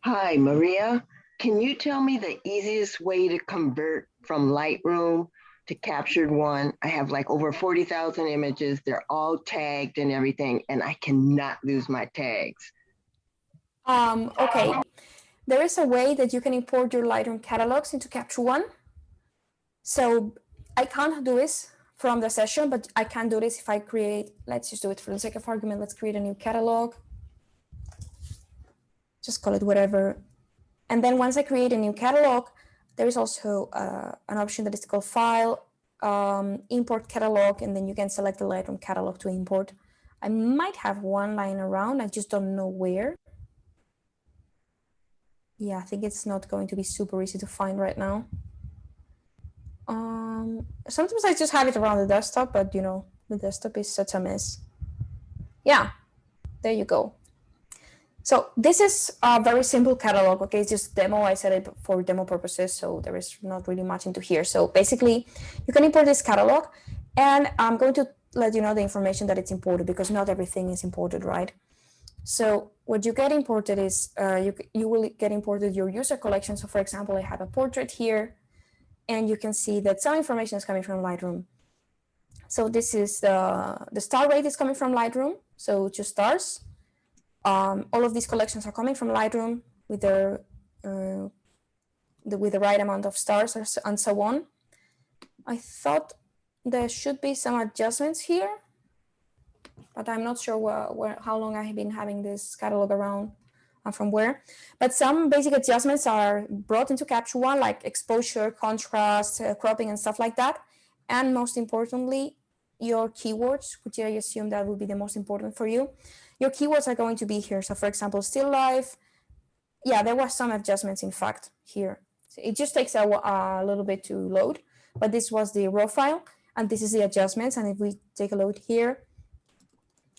Hi, Maria. Can you tell me the easiest way to convert from Lightroom to Captured One? I have like over 40,000 images. They're all tagged and everything, and I cannot lose my tags. Okay. There is a way that you can import your Lightroom catalogs into Capture One. So I can't do this from the session, but I can do this if I create, let's just do it for the sake of argument. Let's create a new catalog. Just call it whatever. And then once I create a new catalog, there is also an option that is called File, Import Catalog, and then you can select the Lightroom catalog to import. I might have one lying around, I just don't know where. Yeah, I think it's not going to be super easy to find right now. Sometimes I just have it around the desktop, but the desktop is such a mess. Yeah, there you go. So this is a very simple catalog, okay? It's just demo. I set it for demo purposes, so there is not really much into here. So basically, you can import this catalog, and I'm going to let you know the information that it's imported because not everything is imported, right? So what you get imported is, you will get imported your user collection. So for example, I have a portrait here, and you can see that some information is coming from Lightroom. So this is the star rate is coming from Lightroom, so 2 stars. All of these collections are coming from Lightroom with their with the right amount of stars and so on. I thought there should be some adjustments here, but I'm not sure how long I have been having this catalog around and from where. But some basic adjustments are brought into Capture One, like exposure, contrast, cropping, and stuff like that. And most importantly, your keywords, which I assume that would be the most important for you. Your keywords are going to be here. So for example, still life. Yeah, there was some adjustments, in fact, here. So it just takes a little bit to load, but this was the raw file, and this is the adjustments. And if we take a look here,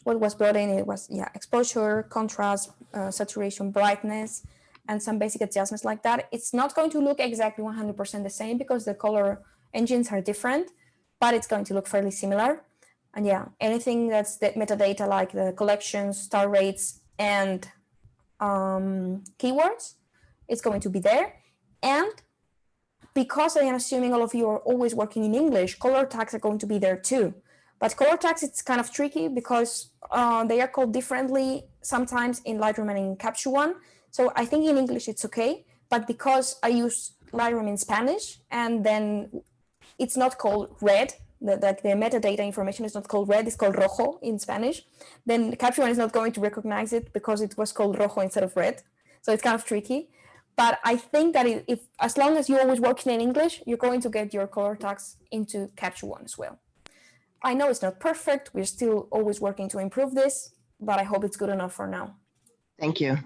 what was brought in, it was, yeah, exposure, contrast, saturation, brightness, and some basic adjustments like that. It's not going to look exactly 100% the same because the color engines are different, but it's going to look fairly similar. And yeah, anything that's the metadata like the collections, star rates, and keywords, it's going to be there. And because I am assuming all of you are always working in English, color tags are going to be there too. But color tags, it's kind of tricky because they are called differently sometimes in Lightroom and in Capture One. So I think in English it's okay, but because I use Lightroom in Spanish and then it's not called red, the metadata information is not called red, it's called rojo in Spanish, then Capture One is not going to recognize it because it was called rojo instead of red. So it's kind of tricky. But I think that if as long as you're always working in English, you're going to get your color tags into Capture One as well. I know it's not perfect. We're still always working to improve this, but I hope it's good enough for now. Thank you.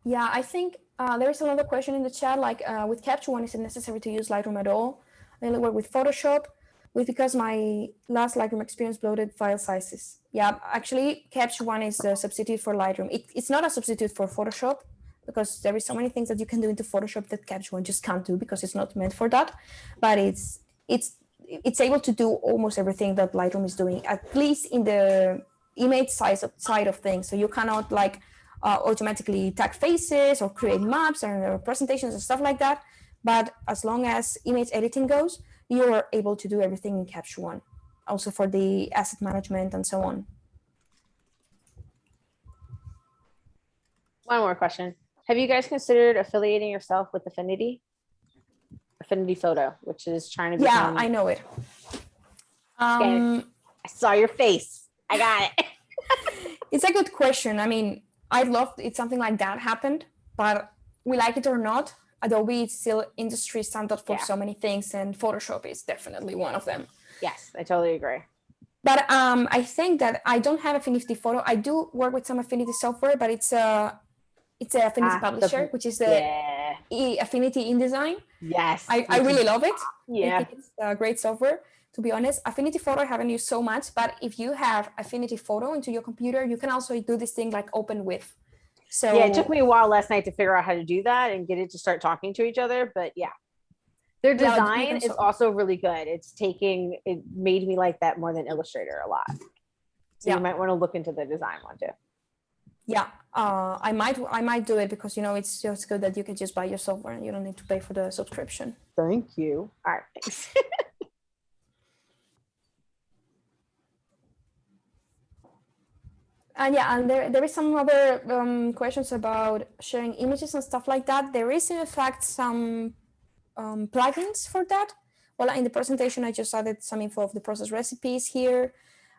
Yeah, I think there is another question in the chat, like with Capture One, is it necessary to use Lightroom at all? I only work with Photoshop, because my last Lightroom experience bloated file sizes. Yeah, actually, Capture One is a substitute for Lightroom. It's not a substitute for Photoshop, because there is so many things that you can do into Photoshop that Capture One just can't do because it's not meant for that. But it's able to do almost everything that Lightroom is doing, at least in the image side of things. So you cannot like automatically tag faces or create maps or presentations and stuff like that. But as long as image editing goes, you are able to do everything in Capture One, also for the asset management and so on. One more question. Have you guys considered affiliating yourself with Affinity Photo, which is trying to become... Yeah, I know it. I saw your face. I got it. It's a good question. I mean, I'd love if something like that happened, but we like it or not, Adobe is still industry standard for so many things, and Photoshop is definitely one of them. Yes, I totally agree. But I think that I don't have Affinity Photo. I do work with some Affinity software, but it's a Affinity Publisher, which is the Affinity InDesign. Yes. I really love it. Yeah. I think it's a great software, to be honest. Affinity Photo I haven't used so much, but if you have Affinity Photo into your computer, you can also do this thing like open with. So yeah, it took me a while last night to figure out how to do that and get it to start talking to each other. But yeah, their design is also really good. It made me like that more than Illustrator a lot. So you might want to look into the design one too. Yeah, I might do it because, you know, it's just good that you can just buy your software and you don't need to pay for the subscription. Thank you. All right, thanks. And yeah, and there is some other questions about sharing images and stuff like that. There is in fact some plugins for that. Well, in the presentation, I just added some info of the process recipes here.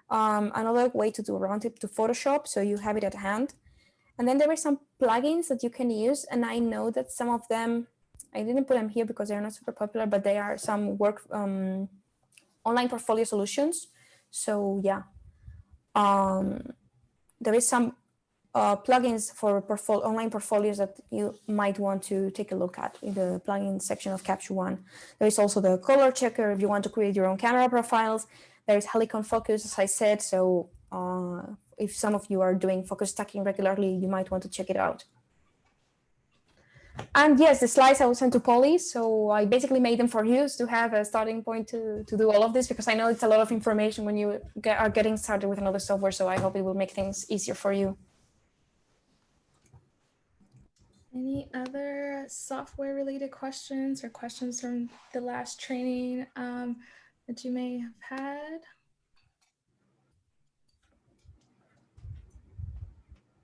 Another way to do a round trip to Photoshop, so you have it at hand. And then there are some plugins that you can use. And I know that some of them, I didn't put them here because they're not super popular, but they are some online portfolio solutions. So yeah. There is some plugins for online portfolios that you might want to take a look at in the plugin section of Capture One. There is also the color checker if you want to create your own camera profiles. There's Helicon Focus, as I said. So if some of you are doing focus stacking regularly, you might want to check it out. And yes, the slides I will send to Polly. So I basically made them for you to have a starting point to do all of this, because I know it's a lot of information when you are getting started with another software. So I hope it will make things easier for you. Any other software related questions or questions from the last training that you may have had?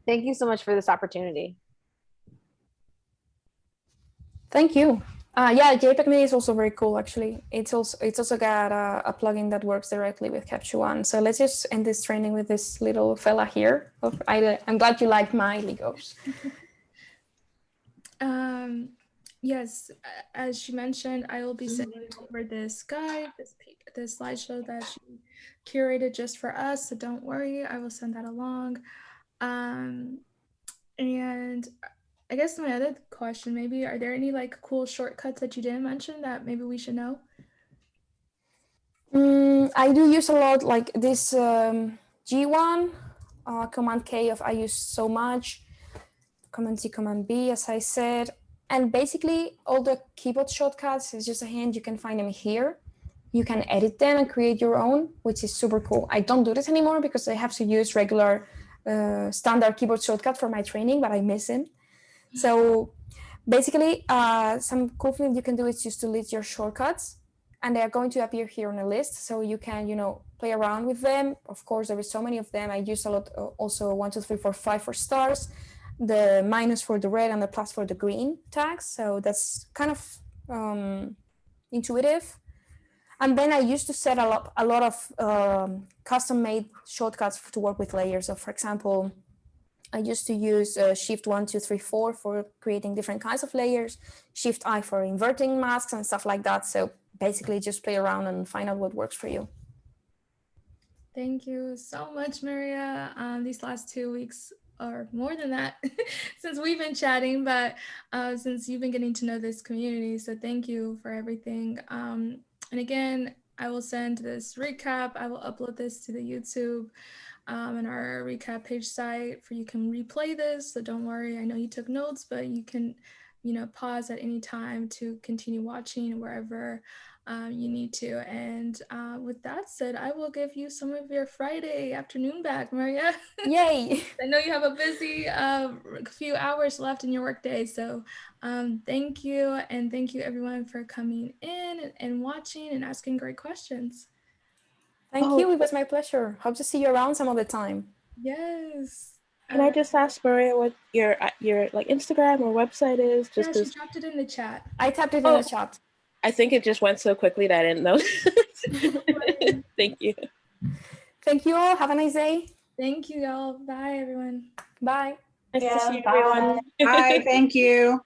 Thank you so much for this opportunity. Thank you. Yeah, JPEG Mini is also very cool, actually. It's also got a plugin that works directly with Capture One. So let's just end this training with this little fella here. I'm glad you like my Legos. Yes, as she mentioned, I will be sending over this guide, this slideshow that she curated just for us. So don't worry, I will send that along. And I guess my other question, maybe, are there any like cool shortcuts that you didn't mention that maybe we should know? I do use a lot like this G1, Command K I use so much, Command C, Command B, as I said. And basically all the keyboard shortcuts is just a hint. You can find them here. You can edit them and create your own, which is super cool. I don't do this anymore because I have to use regular standard keyboard shortcut for my training, but I miss them. So basically some cool thing you can do is just to list your shortcuts, and they are going to appear here on a list. So you can, play around with them. Of course, there is so many of them. I use a lot, also 1, 2, 3, 4, 5 for stars, the minus for the red and the plus for the green tags. So that's kind of intuitive. And then I used to set a lot of custom-made shortcuts to work with layers. So for example, I used to use Shift 1, 2, 3, 4 for creating different kinds of layers, Shift I for inverting masks and stuff like that. So basically just play around and find out what works for you. Thank you so much, Maria. These last 2 weeks, or more than that, since we've been chatting, but since you've been getting to know this community. So thank you for everything. And again, I will send this recap. I will upload this to the YouTube and our recap page site for you can replay this. So don't worry. I know you took notes, but you can, pause at any time to continue watching wherever you need to. And with that said, I will give you some of your Friday afternoon back, Maria. Yay! I know you have a busy few hours left in your workday. So thank you. And thank you everyone for coming in and watching and asking great questions. Thank you. It was my pleasure. Hope to see you around some other time. Yes. Can I just ask Maria what your like Instagram or website is? She dropped it in the chat. I tapped it in the chat. I think it just went so quickly that I didn't know. Thank you. Thank you all. Have a nice day. Thank you, y'all. Bye, everyone. Bye. Nice to see you, everyone. Bye. Thank you.